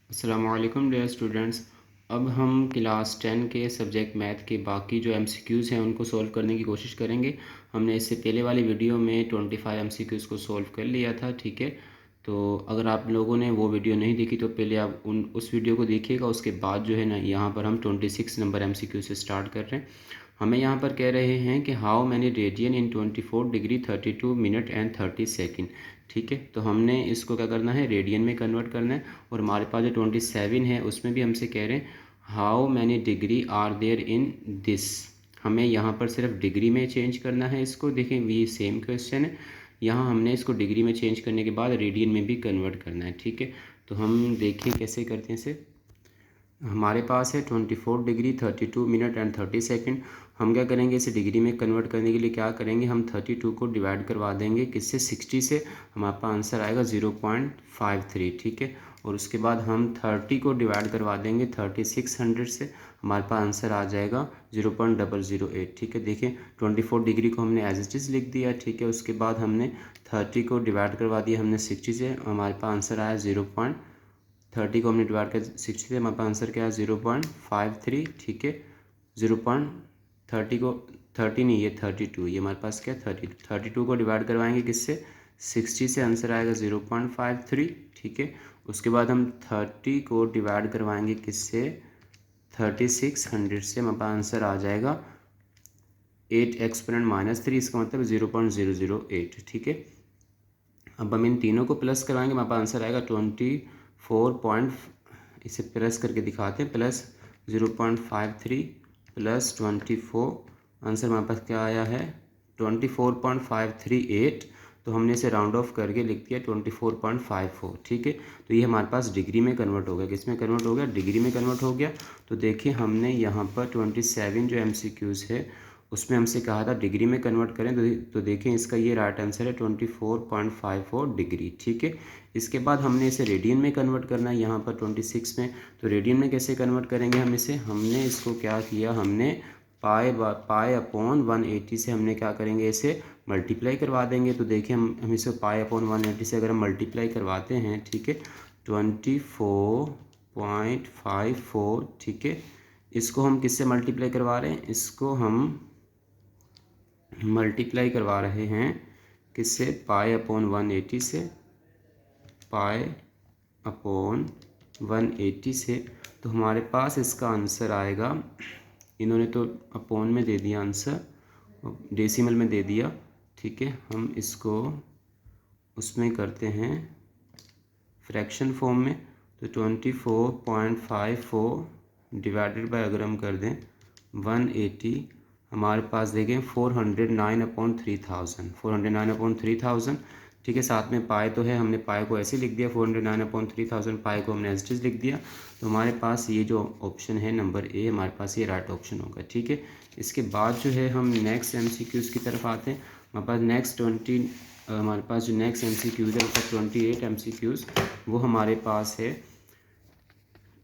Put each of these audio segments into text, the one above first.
अस्सलामुअलैकुम dear students. अब हम क्लास 10 के सब्जेक्ट मैथ के बाकी जो एमसीक्यूज़ हैं उनको सॉल्व करने की कोशिश करेंगे। हमने इससे पहले वाली वीडियो में 25 एमसीक्यूज़ को सॉल्व कर लिया था, ठीक है। तो अगर आप लोगों ने वो वीडियो नहीं देखी तो पहले आप उस वीडियो को देखिएगा। उसके बाद जो है ना, यहाँ पर हम 26 नंबर एमसीक्यू से स्टार्ट कर रहे हैं। हमें यहाँ पर कह रहे हैं कि how many radian in 24 degree 32 minute and 30 second, ठीक है। तो हमने इसको क्या करना है, रेडियन में कन्वर्ट करना है। और हमारे पास जो 27 है उसमें भी हमसे कह रहे हैं how many degree are there in this. हमें यहाँ पर सिर्फ डिग्री में चेंज करना है इसको। देखें, ये सेम क्वेश्चन है। यहाँ हमने इसको डिग्री में चेंज करने के बाद रेडियन में भी कन्वर्ट करना है, ठीक है। तो हम देखें कैसे करते हैं इसे। हमारे पास है 24 डिग्री 32 मिनट एंड 30 सेकेंड। हम क्या करेंगे, इसे डिग्री में कन्वर्ट करने के लिए क्या करेंगे, हम 32 को डिवाइड करवा देंगे किससे, 60 से। हमारे पास आंसर आएगा 0.53, ठीक है। और उसके बाद हम 30 को डिवाइड करवा देंगे 3600 से। हमारे पास आंसर आ जाएगा 0.008, ठीक है। देखें, 24 डिग्री को हमने एज इट इज़ लिख दिया, ठीक है। उसके बाद हमने 30 को डिवाइड करवा दिया हमने 60 से। हमारे पास आंसर आया 0.30 को हमने डिवाइड कर 60 से, हमारे पास आंसर क्या है 0.53, ठीक है। 0.30 को 30 नहीं, ये 32, ये हमारे पास क्या है 32 को डिवाइड करवाएंगे किससे, 60 से। आंसर आएगा 0.53, ठीक है। उसके बाद हम 30 को डिवाइड करवाएंगे किससे, 3600 से। हमारे पास आंसर आ जाएगा 8 एक्सपोनेंट -3, इसका मतलब 0.008, ठीक है। अब हम इन तीनों को प्लस करवाएंगे, हमारे पास आंसर आएगा 24 इसे प्लस करके दिखाते हैं, प्लस 0.53 प्लस 24, आंसर हमारे पास क्या आया है 24.538। तो हमने इसे राउंड ऑफ करके लिख दिया 24.54, ठीक है। तो ये हमारे पास डिग्री में कन्वर्ट हो गया, किस में कन्वर्ट हो गया, डिग्री में कन्वर्ट हो गया। तो देखिए, हमने यहाँ पर 27 जो एमसीक्यूज़ है उसमें हमसे कहा था डिग्री में कन्वर्ट करें। तो देखें, इसका ये राइट आंसर है 24.54 डिग्री, ठीक है। इसके बाद हमने इसे रेडियन में कन्वर्ट करना है यहाँ पर 26 में। तो रेडियन में कैसे कन्वर्ट करेंगे हम इसे, हमने इसको क्या किया, हमने पाई अपॉन 180 से हमने क्या करेंगे, इसे मल्टीप्लाई करवा देंगे। तो देखिए, हम इसे पाई अपॉन 180 से अगर हम मल्टीप्लाई करवाते हैं, ठीक है, 24.54, ठीक है। इसको हम किससे मल्टीप्लाई करवा रहे हैं, इसको हम मल्टीप्लाई करवा रहे हैं किससे, पाई अपॉन 180 से, पाई अपॉन 180 से। तो हमारे पास इसका आंसर आएगा, इन्होंने तो अपॉन में दे दिया आंसर, डेसिमल में दे दिया, ठीक है। हम इसको उसमें करते हैं फ्रैक्शन फॉर्म में। तो 24.54 डिवाइडेड बाय, अगर हम कर दें 180, हमारे पास देखें 409/3000, 409/3000, ठीक है। साथ में पाई तो है, हमने पाई को ऐसे लिख दिया 409/3000, पाई को हमने एज लिख दिया। तो हमारे पास ये जो ऑप्शन है नंबर ए, हमारे पास ये राइट ऑप्शन होगा, ठीक है। इसके बाद जो है हम नेक्स्ट एमसीक्यूज़ की तरफ आते हैं। हमारे पास जो नेक्स्ट एमसीक्यूज़ है उसका 28 एमसीक्यूज़, वो हमारे पास है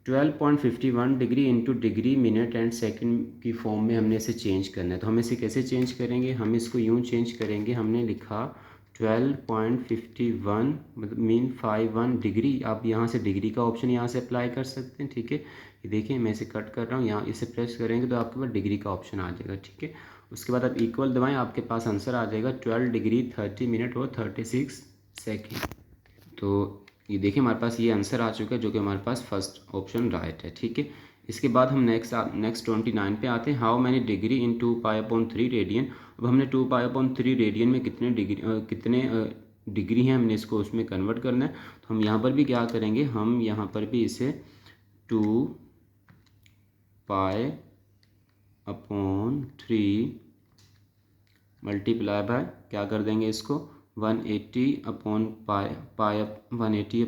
12.51 degree into degree minute and second की फॉर्म में हमने इसे चेंज करना है। तो हम इसे कैसे चेंज करेंगे, हम इसको यूँ चेंज करेंगे, हमने लिखा 12.51 मतलब मीन 51 डिग्री। आप यहाँ से डिग्री का ऑप्शन यहाँ से अप्लाई कर सकते हैं, ठीक है। ये देखिए, मैं इसे कट कर रहा हूँ, यहाँ इसे प्रेस करेंगे तो आपके पास डिग्री का ऑप्शन आ जाएगा, ठीक है। उसके बाद आप इक्वल दबाएँ, आपके पास आंसर आ जाएगा 12 डिग्री 30 मिनट और 36 सेकेंड। तो ये देखिए, हमारे पास ये आंसर आ चुका है, जो कि हमारे पास फर्स्ट ऑप्शन राइट है, ठीक है। इसके बाद हम नेक्स्ट 29 पे आते हैं। How many degree in 2π/3 radian. अब हमने 2π/3 रेडियन में कितने डिग्री हैं, हमने इसको उसमें कन्वर्ट करना है। तो हम यहाँ पर भी क्या करेंगे, हम यहाँ पर भी इसे 2π/3 मल्टीप्लाई बाय क्या कर देंगे, इसको 180/पाई 180।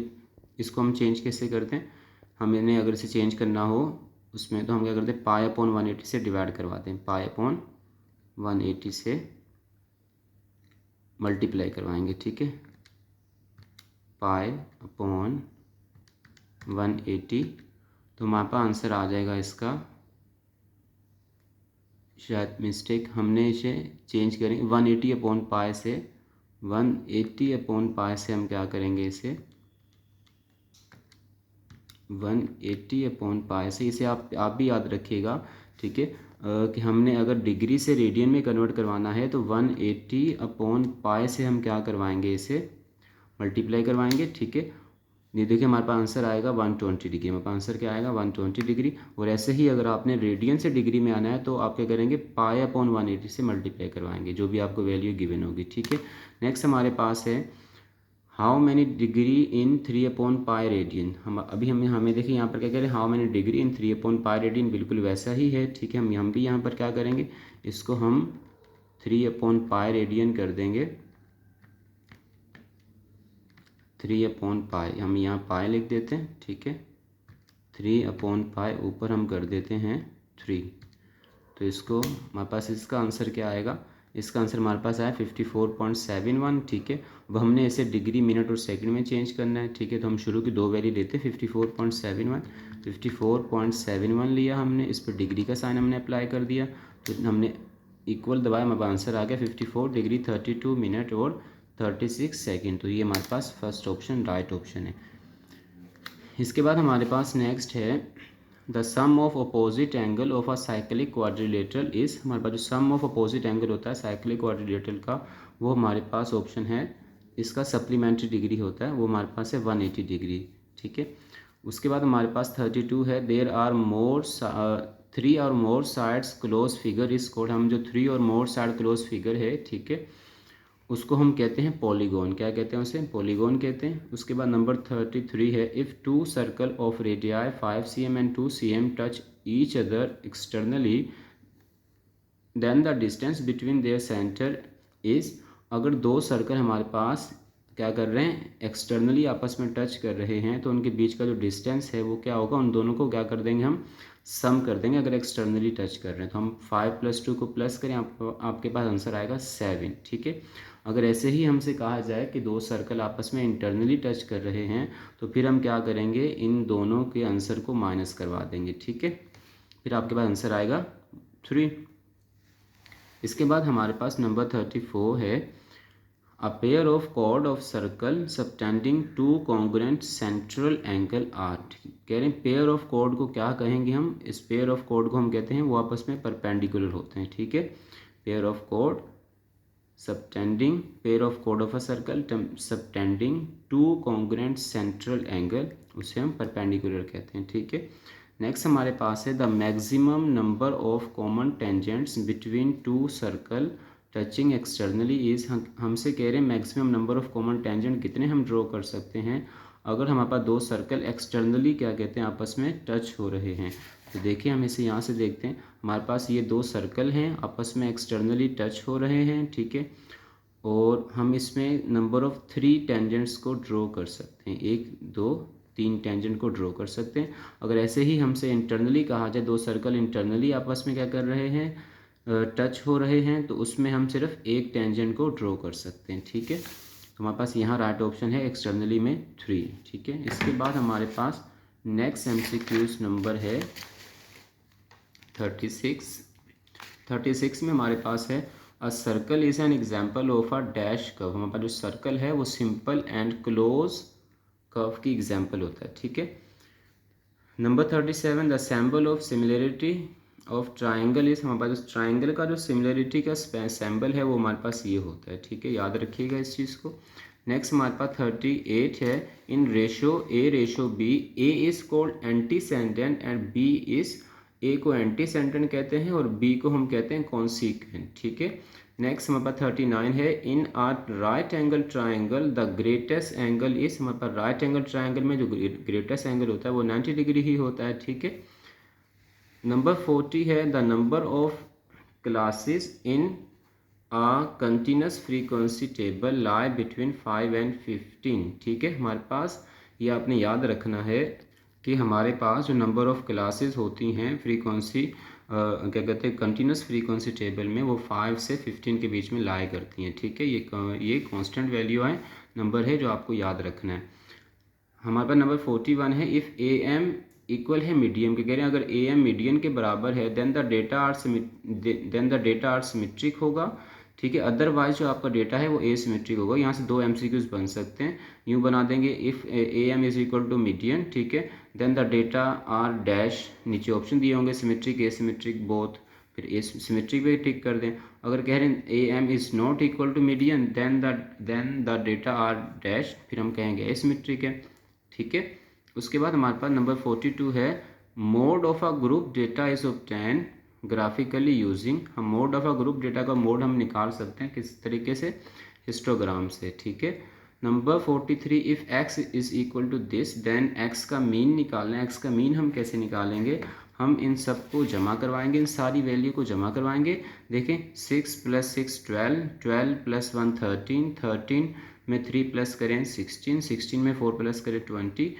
इसको हम चेंज कैसे करते हैं, हमें अगर इसे चेंज करना हो उसमें, तो हम क्या करते हैं, पाई अपॉन 180 से डिवाइड करवाते हैं, पाई अपॉन 180 से मल्टीप्लाई करवाएंगे, ठीक है। पाई अपॉन 180, तो हमारे पास आंसर आ जाएगा इसका, शायद मिस्टेक, हमने इसे चेंज करेंगे 180/पाई से, 180/पाई से हम क्या करेंगे, इसे 180/π से, इसे आप भी याद रखिएगा, ठीक है, कि हमने अगर डिग्री से रेडियन में कन्वर्ट करवाना है तो 180/π से हम क्या करवाएंगे, इसे मल्टीप्लाई करवाएंगे, ठीक है। ये देखिए हमारे पास आंसर आएगा 120 डिग्री, हमारे पास आंसर क्या आएगा 120 डिग्री। और ऐसे ही अगर आपने रेडियन से डिग्री में आना है तो आप क्या करेंगे, π/180 से मल्टीप्लाई करवाएंगे, जो भी आपको वैल्यू गिवन होगी, ठीक है। नेक्स्ट हमारे पास है how many degree in 3/π radian. हमें देखिए यहाँ पर क्या कह रहे हैं, how many degree in 3/π radian, बिल्कुल वैसा ही है, ठीक है। हम भी यहाँ पर क्या करेंगे, इसको हम 3/π रेडियन कर देंगे, 3/π हम यहाँ पाई लिख देते हैं, ठीक है। 3/π ऊपर हम कर देते हैं 3, तो इसको हमारे पास इसका आंसर क्या आएगा, इसका आंसर हमारे पास आया 54.71, ठीक है। अब हमने इसे डिग्री मिनट और सेकंड में चेंज करना है, ठीक है। तो हम शुरू की दो वैल्यू लेते हैं, 54.71 लिया हमने, इस पर डिग्री का साइन हमने अप्लाई कर दिया, तो हमने इक्वल दबाया, हमारा आंसर आ गया 54 डिग्री 32 मिनट और 36 सेकंड। तो ये हमारे पास फर्स्ट ऑप्शन राइट ऑप्शन है। इसके बाद हमारे पास नेक्स्ट है the sum of opposite angle of a cyclic quadrilateral is. हमारे पास जो सम ऑफ अपोजिट एंगल होता है साइक्लिक क्वाड्रिलेटरल का, वो हमारे पास ऑप्शन है, इसका सप्लीमेंट्री डिग्री होता है, वो हमारे पास है 180 डिग्री, ठीक है। उसके बाद हमारे पास 32 है देयर आर मोर 3 और more sides close figure is called. हम जो 3 और मोर साइड क्लोज फिगर है, ठीक है, उसको हम कहते हैं पॉलीगॉन। क्या कहते हैं उसे, पॉलीगॉन कहते हैं। उसके बाद नंबर 33 है if 2 circle of radii 5 cm and 2 cm touch each other externally then the distance between their centre is. अगर दो सर्कल हमारे पास क्या कर रहे हैं, एक्सटर्नली आपस में टच कर रहे हैं, तो उनके बीच का जो डिस्टेंस है वो क्या होगा, उन दोनों को क्या कर देंगे, हम सम कर देंगे। अगर एक्सटर्नली टच कर रहे हैं तो हम 5 + 2 को प्लस करें, आपके पास आंसर आएगा 7, ठीक है। अगर ऐसे ही हमसे कहा जाए कि दो सर्कल आपस में इंटरनली टच कर रहे हैं, तो फिर हम क्या करेंगे, इन दोनों के आंसर को माइनस करवा देंगे, ठीक है। फिर आपके पास आंसर आएगा 3। इसके बाद हमारे पास नंबर 34 है a pair of chord of circle subtending 2 congruent central angle are. कह रहे हैं पेयर ऑफ कॉर्ड को क्या कहेंगे हम, इस पेयर ऑफ कॉर्ड को हम कहते हैं वो आपस में परपेंडिकुलर होते हैं, ठीक है। Pair of chord subtending, pair of chord of a circle subtending 2 congruent central angle, उसे हम परपेंडिकुलर कहते हैं, ठीक है। नेक्स्ट हमारे पास है the maximum number of common tangents between 2 circle touching externally is. हमसे कह रहे हैं maximum number of common tangent कितने हम ड्रॉ कर सकते हैं अगर हमारे पास दो सर्कल एक्सटर्नली क्या कहते हैं आपस में टच हो रहे हैं। तो देखिए हम इसे यहाँ से देखते हैं, हमारे पास ये दो सर्कल हैं आपस में एक्सटर्नली टच हो रहे हैं, ठीक है। और हम इसमें नंबर ऑफ 3 टेंजेंट्स को ड्रॉ कर सकते हैं, 1 2 3 टेंजेंट को ड्रॉ कर सकते हैं। अगर ऐसे ही हमसे इंटरनली कहा जाए, दो सर्कल इंटरनली आपस में क्या कर रहे हैं, टच हो रहे हैं, तो उसमें हम सिर्फ एक टेंजेंट को ड्रॉ कर सकते हैं, ठीक है। तो हमारे पास यहाँ राइट ऑप्शन है एक्सटर्नली में 3, ठीक है। इसके बाद हमारे पास नेक्स्ट MCQs नंबर है 36 में हमारे पास है a circle is an example of a dash curve. हमारे पास जो सर्कल है वो सिंपल एंड क्लोज कर्व की एग्जाम्पल होता है, ठीक है। Number 37 the symbol of similarity of triangle is. हमारे पास ट्राइंगल का जो सिमिलरिटी का सिंबल है वो हमारे पास ये होता है, ठीक है, याद रखिएगा इस चीज़ को। नेक्स्ट हमारे पास 38 है in ratio A/B A is called antecedent and B is, A को एंटीसेंडेंट कहते हैं और बी को हम कहते हैं कॉन्सिक्वेंट, ठीक है। नेक्स्ट हमारे पास 39 है in a right angle triangle the greatest angle is. हमारे पास राइट एंगल ट्राइंगल में जो ग्रेटेस्ट एंगल होता है वो 90 डिग्री ही होता है, ठीक है। नंबर 40 है the number of classes in a continuous frequency table lie between 5 and 15, ठीक है। हमारे पास ये आपने याद रखना है कि हमारे पास जो नंबर ऑफ क्लासेस होती हैं फ्रीक्वेंसी क्या कहते हैं कंटिन्यूस फ्रीक्वेंसी टेबल में, वो 5 से 15 के बीच में लाई करती हैं, ठीक है। ये कांस्टेंट वैल्यू है, नंबर है जो आपको याद रखना है। हमारे पास नंबर 41 है इफ़ AM इक्वल है मीडियम के। कह रहे हैं अगर AM मीडियन के बराबर है then the data are symmetric होगा, ठीक है। अदरवाइज जो आपका डेटा है वो एसिमेट्रिक होगा। यहाँ से दो एमसीक्यूज बन सकते हैं, यूँ बना देंगे if A M is equal to median, ठीक है, then the data are dash, नीचे ऑप्शन दिए होंगे सिमेट्रिक एसिमेट्रिक बोथ, फिर सिमेट्रिक भी टिक कर दें। अगर कह रहे हैं A M is not equal to median then the data are dash, फिर हम कहेंगे एसिमेट्रिक है, ठीक है। उसके बाद हमारे पास नंबर 42 है, mode of a group data is obtain graphically using. हम mode of a group data का मोड हम निकाल सकते हैं किस तरीके से, हिस्टोग्राम से, ठीक है। Number 43, if x is equal to this then x का मीन निकालना है। x का मीन हम कैसे निकालेंगे, हम इन सब को जमा करवाएंगे, इन सारी वैल्यू को जमा करवाएंगे। देखें 6 + 6 12, 12 + 1 13, 13 में 3 प्लस करें 16, 16 में 4 प्लस करें 20,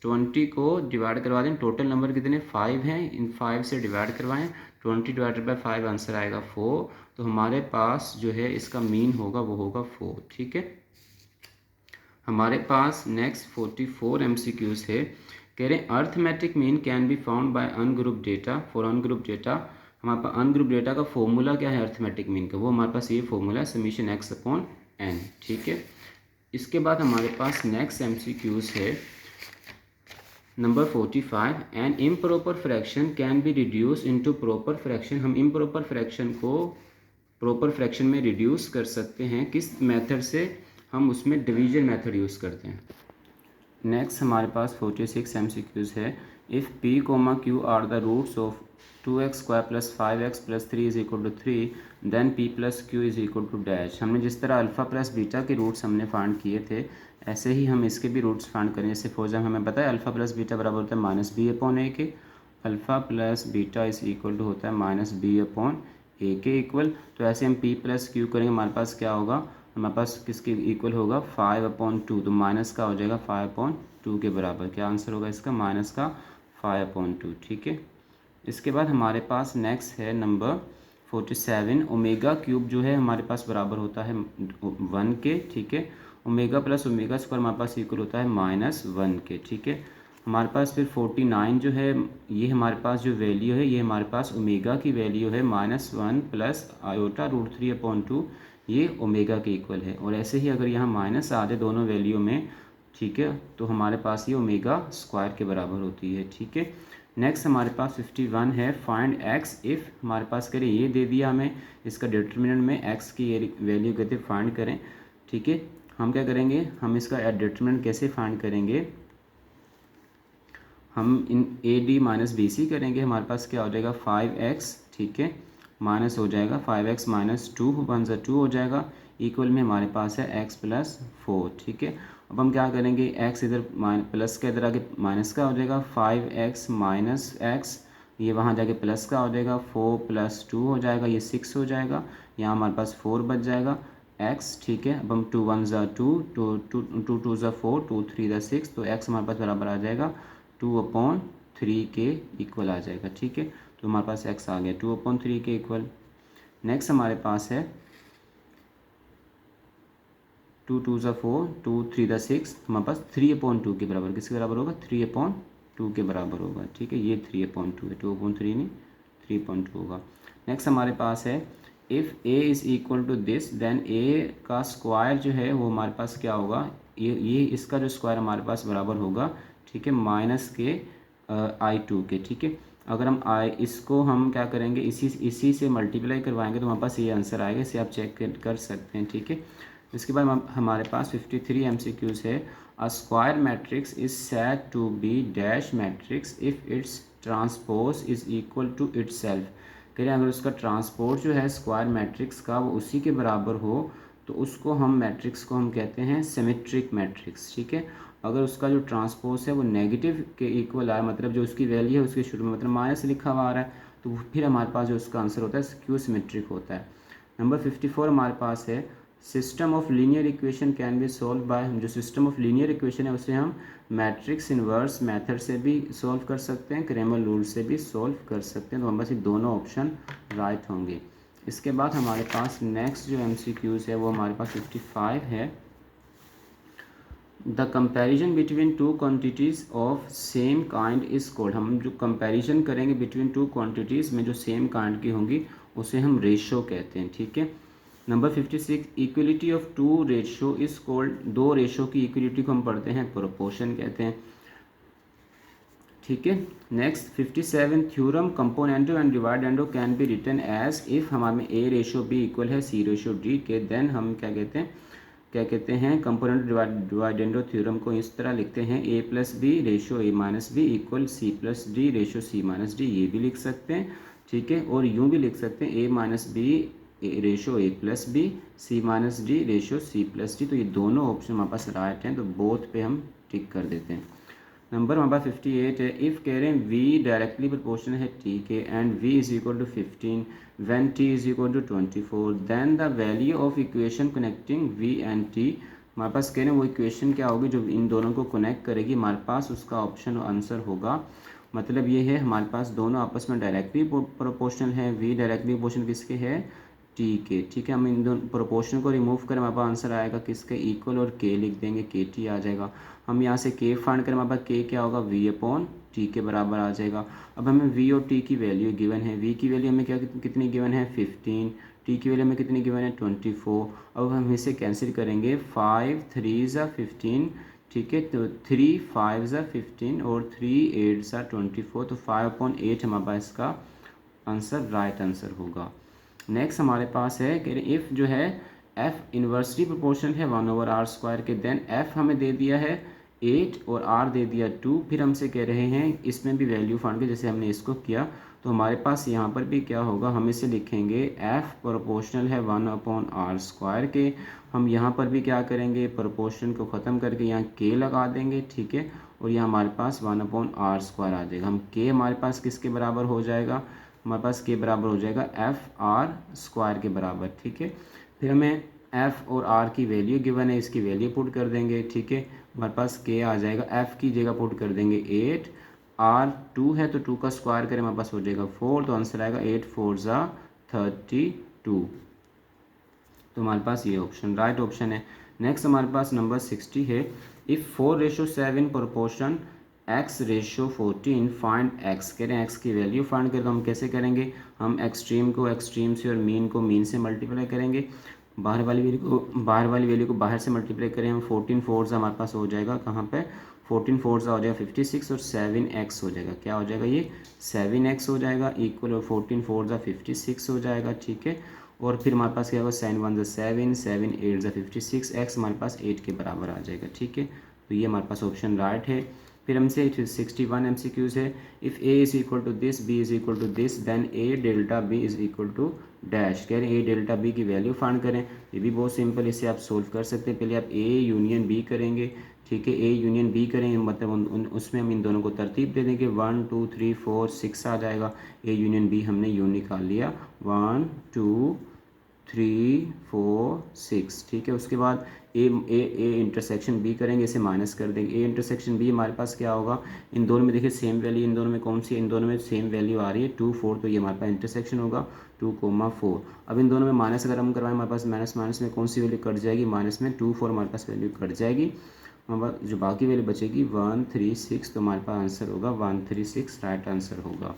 20 को डिवाइड करवा दें। टोटल नंबर कितने 5 हैं, इन 5 से डिवाइड करवाएं, 20 डिवाइडेड बाई 5 आंसर आएगा 4। तो हमारे पास जो है इसका मीन होगा वो होगा 4, ठीक है। हमारे पास नेक्स्ट 44 एमसीक्यूज है। कह रहे हैं arithmetic mean can be found by ungroup data. For ungroup data हमारे पास अनग्रुप डेटा का फॉर्मूला क्या है अर्थमेटिक मीन का, वो हमारे पास ये फॉर्मूला है समीशन एक्स अपॉन एन, ठीक है। इसके बाद हमारे पास नेक्स्ट एमसीक्यूज है number 45, an improper fraction can be reduce into proper fraction. हम इम्प्रॉपर फ्रैक्शन को प्रॉपर फ्रैक्शन में रिड्यूस कर सकते हैं, किस मेथड से, हम उसमें डिवीजन मेथड यूज़ करते हैं। नेक्स्ट हमारे पास 46 एमसीक्यूज है, if P comma Q are the roots of 2x² + 5x + 3 is equal to 3 then p + q is equal to dash. हमने जिस तरह अल्फ़ा प्लस बीटा के रूट्स हमने फाइंड किए थे, ऐसे ही हम इसके भी रूट्स फाइंड करें। जैसे फॉर एग्जाम्पल हमें पता है अल्फ़ा प्लस बीटा बराबर होता है -b/a के, alpha plus beta is equal to होता है -b/a के इक्वल। तो ऐसे हम p + q करेंगे, हमारे पास क्या होगा, हमारे पास किसके इक्वल होगा 5/2, तो माइनस का हो जाएगा 5/2 के बराबर। क्या आंसर होगा इसका, माइनस का 5/2, ठीक है। इसके बाद हमारे पास नेक्स्ट है नंबर 47, ओमेगा क्यूब जो है हमारे पास बराबर होता है 1 के, ठीक है। ओमेगा प्लस ओमेगा स्क्वायर हमारे पास इक्वल होता है -1 के, ठीक है। हमारे पास फिर 49 जो है, ये हमारे पास जो वैल्यू है, ये हमारे पास ओमेगा की वैल्यू है -1 प्लस आयोटा √3/2, ये ओमेगा के इक्वल है। और ऐसे ही अगर यहाँ माइनस आ जाए दोनों वैल्यू में, ठीक है, तो हमारे पास ये ओमेगा स्क्वायर के बराबर होती है, ठीक है। नेक्स्ट हमारे पास 51 है, फाइंड x इफ़। हमारे पास करें ये दे दिया हमें, इसका डिटर्मिनेंट में x की ये वैल्यू कहते फाइंड करें, ठीक है। हम क्या करेंगे, हम इसका डिटर्मिनेंट कैसे फाइंड करेंगे, हम इन AD - BC करेंगे। हमारे पास क्या हो जाएगा 5x, ठीक है, माइनस हो जाएगा 5x - 2 1 + 2 हो जाएगा, इक्वल में हमारे पास है x + 4, ठीक है। अब हम क्या करेंगे, x इधर प्लस का इधर आके माइनस का हो जाएगा, 5x - x, ये वहाँ जाके प्लस का हो जाएगा, 4 + 2 हो जाएगा, ये 6 हो जाएगा, यहाँ हमारे पास 4 बच जाएगा x, ठीक है। अब हम 2 1 + 2, 2 2 + 4, 2 3 + 6, तो x हमारे पास बराबर आ जाएगा 2/3 के इक्वल आ जाएगा, ठीक है। तो हमारे पास x आ गया 2/3 के इक्वल। नेक्स्ट हमारे पास है 2 2 + 4, 2 3 + 6, हमारे पास 3/2 के बराबर, किसके बराबर होगा 3/2 के बराबर होगा, ठीक है। ये 3/2 है, 2/3 नहीं 3/2 होगा। नेक्स्ट हमारे पास है if a is equal to this then a का स्क्वायर जो है वो हमारे पास क्या होगा, ये इसका जो स्क्वायर हमारे पास बराबर होगा, ठीक है, -i2 के, ठीक है। अगर हम इसको हम क्या करेंगे, इसी से मल्टीप्लाई करवाएंगे तो हमारे पास ये आंसर आएगा, इसे आप चेक कर सकते हैं, ठीक है। इसके बाद हमारे पास 53 एमसीक्यूज है, a square matrix is said to be dash matrix if its transpose is equal to itself. कह रहे हैं अगर उसका ट्रांसपोज जो है स्क्वायर मैट्रिक्स का वो उसी के बराबर हो तो उसको हम मैट्रिक्स को हम कहते हैं सिमेट्रिक मैट्रिक्स, ठीक है। अगर उसका जो ट्रांसपोज है वो नेगेटिव के इक्वल आए, मतलब जो उसकी वैल्यू है उसके शुरू में मतलब माइनस लिखा हुआ आ रहा है, तो फिर हमारे पास जो उसका आंसर होता है स्क्यू सिमेट्रिक होता है। नंबर 54 हमारे पास है, system of linear equation can be solve by. जो सिस्टम ऑफ लीनियर इक्वेशन है उसे हम मैट्रिक्स इन्वर्स मेथड से भी सॉल्व कर सकते हैं, क्रैमर रूल से भी सॉल्व कर सकते हैं। तो हमारे पास दोनों ऑप्शन राइट होंगे। इसके बाद हमारे पास नेक्स्ट जो MCQs है वो हमारे पास 55 है, the comparison between two quantities of same kind is called. हम जो कंपैरिजन करेंगे बिटवीन टू क्वांटिटीज़ में जो सेम काइंड की होंगी उसे हम रेशो कहते हैं, ठीक है। Number 56, equality of two ratio is called, दो रेशो की इक्वलिटी को हम पढ़ते हैं प्रोपोर्शन कहते हैं, ठीक है। Next 57, theorem componendo and dividendo can be written as, if हमारे में ए रेशो बी इक्वल है सी रेशो डी के, देन हम क्या कहते हैं कंपोनेंट डिवाइडेंडो थ्योरम को इस तरह लिखते हैं, A plus B ratio A minus B equal C plus D ratio C minus D, ये भी लिख सकते हैं, ठीक है। और यूँ भी लिख सकते हैं A minus B ratio A plus B C minus D ratio C plus D. तो ये दोनों ऑप्शन हमारे पास राइट हैं, तो बोथ पे हम टिक कर देते हैं। नंबर हमारे पास 58 है, इफ़ कह रहे हैं v डायरेक्टली प्रोपोर्शनल है t के and v is equal to 15 when t is equal to 24, then the value of equation connecting v and t, हमारे पास कह रहे हैं वो इक्वेशन क्या होगी जो इन दोनों को कनेक्ट करेगी, हमारे पास उसका ऑप्शन आंसर होगा। मतलब ये है हमारे पास दोनों आपस में डायरेक्टली प्रोपोर्शनल है, v डायरेक्टली प्रोपोर्शनल किसके है टी के, ठीक है। हम इन दोनों प्रोपोर्शन को रिमूव करें, हमारे पास आंसर आएगा किसके इक्वल, और के लिख देंगे, के टी आ जाएगा। हम यहाँ से के फाइंड करें, हमारे पास के क्या होगा वी अपॉन टी के बराबर आ जाएगा। अब हमें वी और टी की वैल्यू गिवन है, वी की वैल्यू हमें क्या कितनी गिवन है 15, टी की वैल्यू हमें कितनी गिवन है 24। अब हम इसे कैंसिल करेंगे, 5 3 ज़ा 15, ठीक है, तो 3 5 ज़ा 15 और 3 8 ज़ा 24, तो 5/8 हमारे पास इसका आंसर राइट आंसर होगा। नेक्स्ट हमारे पास है कि इफ़ जो है एफ इन्वर्सली प्रोपोर्शनल है 1/r² के, देन एफ हमें दे दिया है 8 और आर दे दिया 2, फिर हमसे कह रहे हैं इसमें भी वैल्यू फाइंड के, जैसे हमने इसको किया, तो हमारे पास यहाँ पर भी क्या होगा, हम इसे लिखेंगे एफ प्रोपोर्शनल है 1/r² के। हम यहाँ पर भी क्या करेंगे, प्रोपोर्शन को ख़त्म करके यहाँ के लगा देंगे, ठीक है, और यहाँ हमारे पास 1/r² आ जाएगा। हम के हमारे पास किसके बराबर हो जाएगा, हमारे पास के बराबर हो जाएगा f/r² के बराबर, ठीक है। फिर हमें f और r की वैल्यू गिवन है, इसकी वैल्यू पुट कर देंगे, ठीक है। हमारे पास के आ जाएगा, f की जगह पुट कर देंगे 8, r 2 है तो 2 का स्क्वायर करें, हमारे पास हो जाएगा 4, तो आंसर आएगा 8 4 ज़ा 32। तो हमारे पास ये ऑप्शन राइट ऑप्शन है। नेक्स्ट हमारे पास नंबर 60 है, if 4:7 proportion x ratio 14 find x, कह रहे हैं x की वैल्यू फाइंड करें, तो हम कैसे करेंगे, हम एक्सट्रीम को एक्सट्रीम से और मीन को मीन से मल्टीप्लाई करेंगे, बाहर वाली वैल्यू को बाहर से मल्टीप्लाई करें हम, 14 4 हमारे पास हो जाएगा कहाँ पे, 14 4 हो जाएगा 56 और 7x हो जाएगा, क्या हो जाएगा ये 7x हो जाएगा इक्वल, और 14 4 56 हो जाएगा, ठीक है। और फिर हमारे पास क्या होगा 7 1 7 7 8 56, x हमारे पास 8 के बराबर आ जाएगा, ठीक है। तो ये हमारे पास ऑप्शन राइट है। फिर हमसे 61 MCQs है, if a is equal to this, b is equal to this, then a delta b is equal to dash, कह रहे हैं a डेल्टा b की वैल्यू फाइंड करें। ये भी बहुत सिंपल, इसे आप सोल्व कर सकते हैं। पहले आप a यूनियन b करेंगे, ठीक है, a यूनियन b करेंगे, मतलब उसमें हम इन दोनों को तरतीब दे देंगे, 1 2 3 4 6 आ जाएगा, a यूनियन b हमने यूँ निकाल लिया, 1 2 3 4 6, ठीक है। उसके बाद ए इंटरसेक्शन बी करेंगे, इसे माइनस कर देंगे, ए इंटरसेक्शन बी हमारे पास क्या होगा, इन दोनों में देखिए सेम वैल्यू, इन दोनों में कौन सी, इन दोनों में सेम वैल्यू आ रही है 2 4, तो ये हमारे पास इंटरसेक्शन होगा 2,4। अब इन दोनों में माइनस अगर हम करवाएं, हमारे पास माइनस माइनस में कौन सी वैल्यू कट जाएगी, माइनस में 2 4 हमारे पास वैल्यू कट जाएगी, हमारे पास जो बाकी वैल्यू बचेगी 136, तो हमारे पास आंसर होगा 136 राइट आंसर होगा।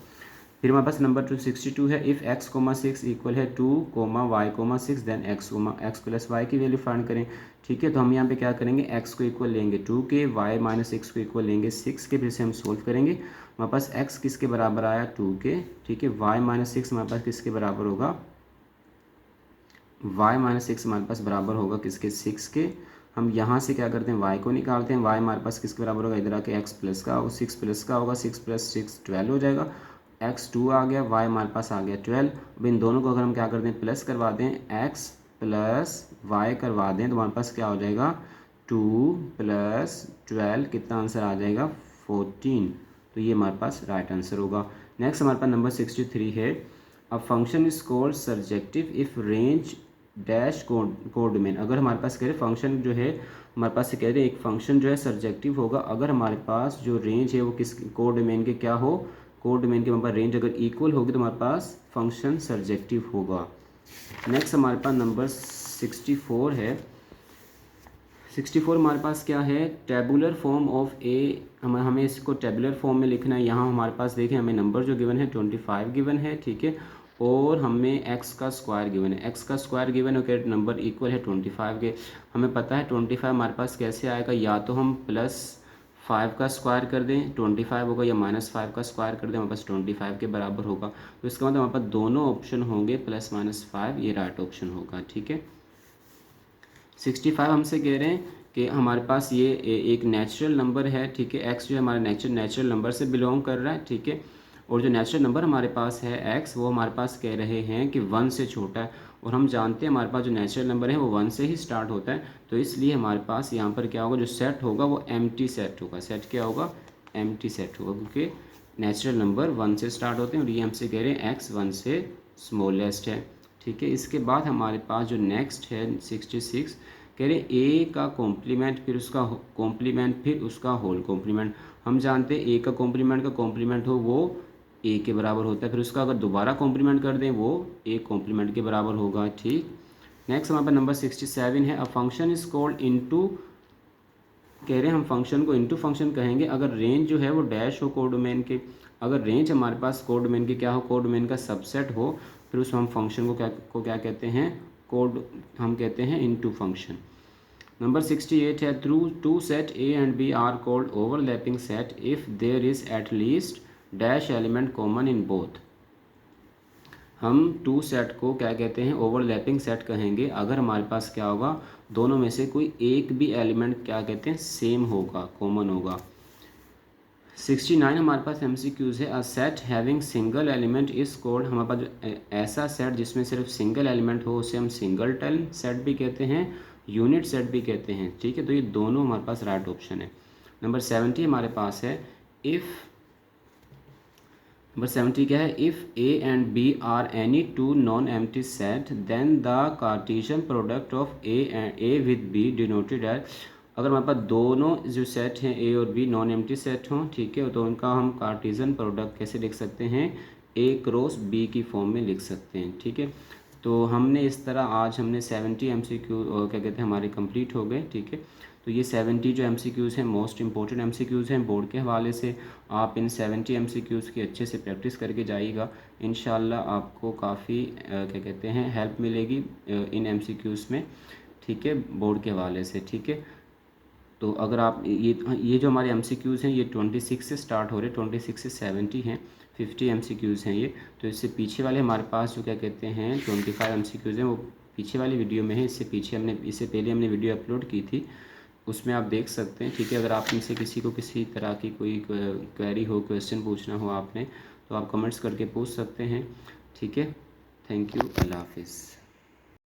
फिर हमारे पास नंबर 262 है, इफ़ x,6 इक्वल है 2, y,6, then x plus Y की वैल्यू फाइंड करें, ठीक है। तो हम यहाँ पे क्या करेंगे, x को इक्वल लेंगे 2 के, y माइनस 6 को इक्वल लेंगे 6 के, फिर से हम सोल्व करेंगे। हमारे पास x किसके बराबर आया 2 के, ठीक है, y माइनस 6 हमारे पास किसके बराबर होगा, y माइनस 6 हमारे पास बराबर होगा किसके 6 के। हम यहाँ से क्या करते हैं y को निकालते हैं, y हमारे पास किसके बराबर होगा, इधर आके x प्लस का होगा, 6 प्लस का होगा, 6 प्लस 6 12 हो जाएगा, x 2 आ गया, y हमारे पास आ गया 12। अब इन दोनों को अगर हम क्या करते हैं प्लस करवा दें, x प्लस y करवा दें, तो हमारे पास क्या हो जाएगा 2 प्लस 12, कितना आंसर आ जाएगा 14, तो ये हमारे पास राइट आंसर होगा। नेक्स्ट हमारे पास नंबर 63 है, a function is called surjective if range dash codomain, अगर हमारे पास कह रहे फंक्शन जो है, हमारे पास से कह रहे हैं एक फंक्शन जो है सर्जेक्टिव होगा अगर हमारे पास जो रेंज है वो किस कोडोमेन के क्या हो, कोडोमेन के हमारे पास रेंज अगर इक्वल होगी तो हमारे पास फंक्शन सर्जेक्टिव होगा। नेक्स्ट हमारे पास नंबर 64 है, 64 हमारे पास क्या है, टेबुलर फॉर्म ऑफ ए, हमें इसको टेबुलर फॉर्म में लिखना है। यहाँ हमारे पास देखें हमें नंबर जो गिवन है 25 गिवन है, ठीक है, और हमें x का स्क्वायर गिवन है, x का स्क्वायर गिवन है, नंबर इक्वल है 25 के। हमें पता है 25 हमारे पास कैसे आएगा, या तो हम +5 का स्क्वायर कर दें 25 होगा, या -5 का स्क्वायर कर दें हमारे पास 25 के बराबर होगा। तो इसका मतलब हमारे पास दोनों ऑप्शन होंगे +-5, ये राइट ऑप्शन होगा। ठीक है, 65 हमसे कह रहे हैं कि हमारे पास ये एक नेचुरल नंबर है। ठीक है, x जो है हमारे नेचुरल नंबर से बिलोंग कर रहा है। ठीक है, और जो नेचुरल नंबर हमारे पास है x, वो हमारे पास कह रहे हैं कि 1 से छोटा है, और हम जानते हैं हमारे पास जो नेचुरल नंबर है वो 1 से ही स्टार्ट होता है। तो इसलिए हमारे पास यहाँ पर क्या होगा, जो सेट होगा वो एम्प्टी सेट होगा। सेट क्या होगा, एम्प्टी सेट होगा, क्योंकि नेचुरल नंबर 1 से स्टार्ट होते हैं और ये हमसे कह रहे हैं x 1 से स्मॉलेस्ट है। ठीक है, इसके बाद हमारे पास जो नेक्स्ट है 66, कह रहे a का कॉम्प्लीमेंट फिर उसका कॉम्प्लीमेंट फिर उसका होल कॉम्प्लीमेंट। हम जानते हैं a का कॉम्प्लीमेंट हो वो a के बराबर होता है, फिर उसका अगर दोबारा कॉम्प्लीमेंट कर दें वो a कॉम्प्लीमेंट के बराबर होगा। ठीक, नेक्स्ट हमारे पास नंबर 67 है, a function is called into, कह रहे हैं हम फंक्शन को इनटू फंक्शन कहेंगे अगर रेंज जो है वो डैश हो कोडोमेन के। अगर रेंज हमारे पास कोडोमेन की क्या हो, कोडोमेन का सबसेट हो, फिर उस हम फंक्शन को क्या कहते हैं, कोड हम कहते हैं इनटू फंक्शन। नंबर 68 है, through two set A and B are called overlapping set if there is at least dash element common in both. हम टू सेट को क्या कहते हैं, ओवरलैपिंग सेट कहेंगे अगर हमारे पास क्या होगा, दोनों में से कोई एक भी एलिमेंट क्या कहते हैं, सेम होगा, कॉमन होगा। 69 हमारे पास MCQs है, a set having single element is called, हमारे पास जो ऐसा सेट जिसमें सिर्फ सिंगल एलिमेंट हो उसे हम सिंगलटन सेट भी कहते हैं, यूनिट सेट भी कहते हैं। ठीक है, तो ये दोनों हमारे पास राइट ऑप्शन है। नंबर 70 हमारे पास है, नंबर 70 क्या है, if a and b are any two non empty set then the Cartesian product of a with b denoted as, अगर हमारे पास दोनों जो सेट हैं a और b नॉन एम्प्टी सेट हों, ठीक है, तो उनका हम कार्टेशियन प्रोडक्ट कैसे लिख सकते हैं, a क्रॉस b की फॉर्म में लिख सकते हैं। ठीक है, तो हमने इस तरह आज हमने 70 MCQ क्या कहते हैं हमारे कंप्लीट हो गए। ठीक है, तो ये 70 जो MCQs हैं मोस्ट इंपॉर्टेंट MCQs हैं बोर्ड के हवाले से। आप इन 70 MCQs की अच्छे से प्रैक्टिस करके जाइएगा, इंशाल्लाह आपको काफ़ी क्या कहते हैं हेल्प मिलेगी इन MCQs में। ठीक है, बोर्ड के हवाले से। ठीक है, तो अगर आप ये जो हमारे MCQs हैं ये 26 से स्टार्ट हो रहे हैं, 26 से 70 हैं, 50 MCQs हैं ये। तो इससे पीछे वाले हमारे पास जो क्या कहते हैं 25 MCQs हैं, वो पीछे वाली वीडियो में है। इससे पहले हमने वीडियो अपलोड की थी, उसमें आप देख सकते हैं। ठीक है, अगर आप इनसे किसी को किसी तरह की कोई क्वेरी हो, क्वेश्चन पूछना हो आपने, तो आप कमेंट्स करके पूछ सकते हैं। ठीक है, थैंक यू, अल्लाह हाफिज़।